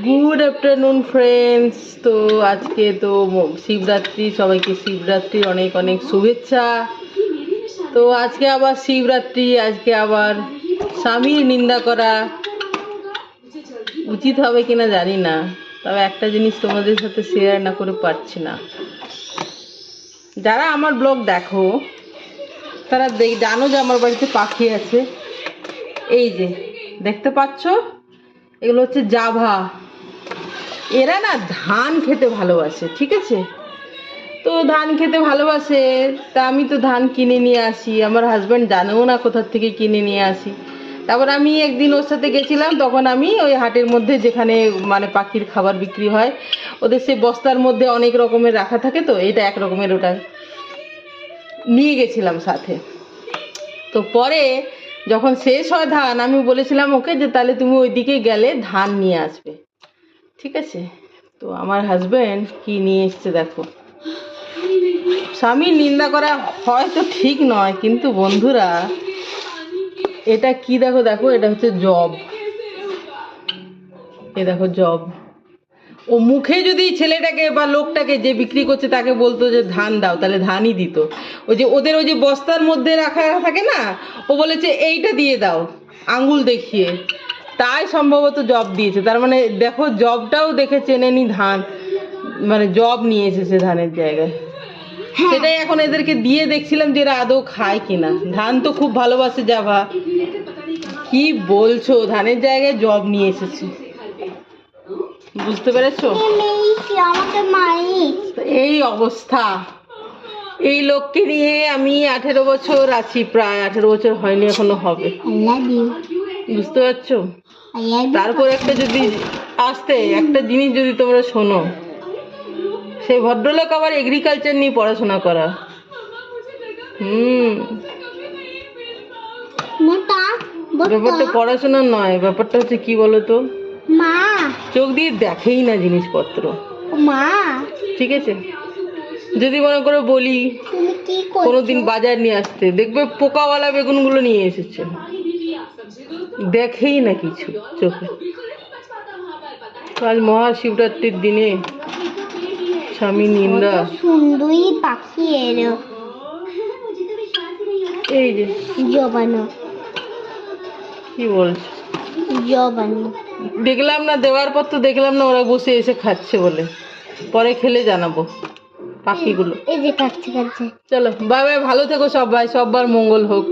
Good afternoon friends. তো আজকে তো শিবরাত্রি, সবাইকে শিবরাত্রির অনেক অনেক শুভেচ্ছা। তো আজকে আবার শিবরাত্রি, আজকে আবার স্বামীর নিন্দা করা উচিত হবে কিনা জানি না, তবে একটা জিনিস তোমাদের সাথে শেয়ার না করে পারছি না। যারা আমার ব্লগ দেখো তারা জানো যে আমার বাড়িতে পাখি আছে। এই যে দেখতে পাচ্ছ, এগুলো হচ্ছে জাভা। এরা না ধান খেতে ভালোবাসে, ঠিক আছে? তো ধান খেতে ভালোবাসে, তা আমি তো ধান কিনে নিয়ে আসি। আমার হাজব্যান্ড জানেও না কোথার থেকে কিনে নিয়ে আসি। তারপর আমি একদিন ওর সাথে গেছিলাম, তখন আমি ওই হাটের মধ্যে যেখানে মানে পাখির খাবার বিক্রি হয়, ওদের সেই বস্তার মধ্যে অনেক রকমের রাখা থাকে, তো এটা এক রকমের, ওটা নিয়ে গেছিলাম সাথে। তো পরে যখন শেষ হয় ধান, আমি বলেছিলাম ওকে যে তাহলে তুমি ওইদিকে গেলে ধান নিয়ে আসবে, ঠিক আছে? তো আমার হাজব্যান্ড কি নিয়ে এসছে দেখো। স্বামীর নিন্দা করা হয়তো ঠিক নয়, কিন্তু বন্ধুরা এটা কি দেখো, দেখো এটা হচ্ছে জব। এ দেখো জব। ও মুখে যদি ছেলেটাকে বা লোকটাকে যে বিক্রি করছে তাকে বলতো যে ধান দাও, তাহলে ধানই দিত। ওই যে ওদের ওই যে বস্তার মধ্যে রাখা থাকে না, ও বলেছে এইটা দিয়ে দাও আঙ্গুল দেখিয়ে, তাই সম্ভবত জব দিয়েছে। তার মানে দেখো জবটাও দেখে চেনেনি, ধান মানে জব নিয়ে এসেছে ধানের জায়গায়। সেটাই এখন এদেরকে দিয়ে দেখছিলাম যে এরা আদৌ খায় কিনা। ধান তো খুব ভালোবাসে জাভা। কি বলছো, ধানের জায়গায় জব নিয়ে এসেছে, বুঝতে পেরেছো? এই অবস্থা। এই লোককে নিয়ে আমি 18 বছর আছি, প্রায় 18 বছর হয়নি, এখনো হবে, বুঝতে পারছো? তারপর একটা যদি আসতে একটা জিনিস যদি তোমরা শোনো, সেই ভদ্রলোক আবার এগ্রিকালচার নিয়ে পড়াশোনা করা। ব্যাপারটা পড়াশোনা নয়, ব্যাপারটা হচ্ছে কি বলতো, চোখ দিয়ে দেখেই না জিনিসপত্র, ঠিক আছে? যদি মনে করে বলি কোনোদিন বাজার নিয়ে আসতে, দেখবে পোকাওয়ালা বেগুনগুলো নিয়ে এসেছে, দেখেই না কিছু চোখে। আজ মহাশিবরাত্রির দিনে স্বামী নিন্দা। সুন্দরী পাখি এলো, এই যে জবানো, কি বলছো? জবানো দেখলাম না, দেওয়ার পর তো দেখলাম না ওরা বসে এসে খাচ্ছে বলে, পরে খেলে জানাবো পাখিগুলো। এই যে খাচ্ছে খাচ্ছে। চলো বাই বাই, ভালো থেকো সবাই, সবার মঙ্গল হোক।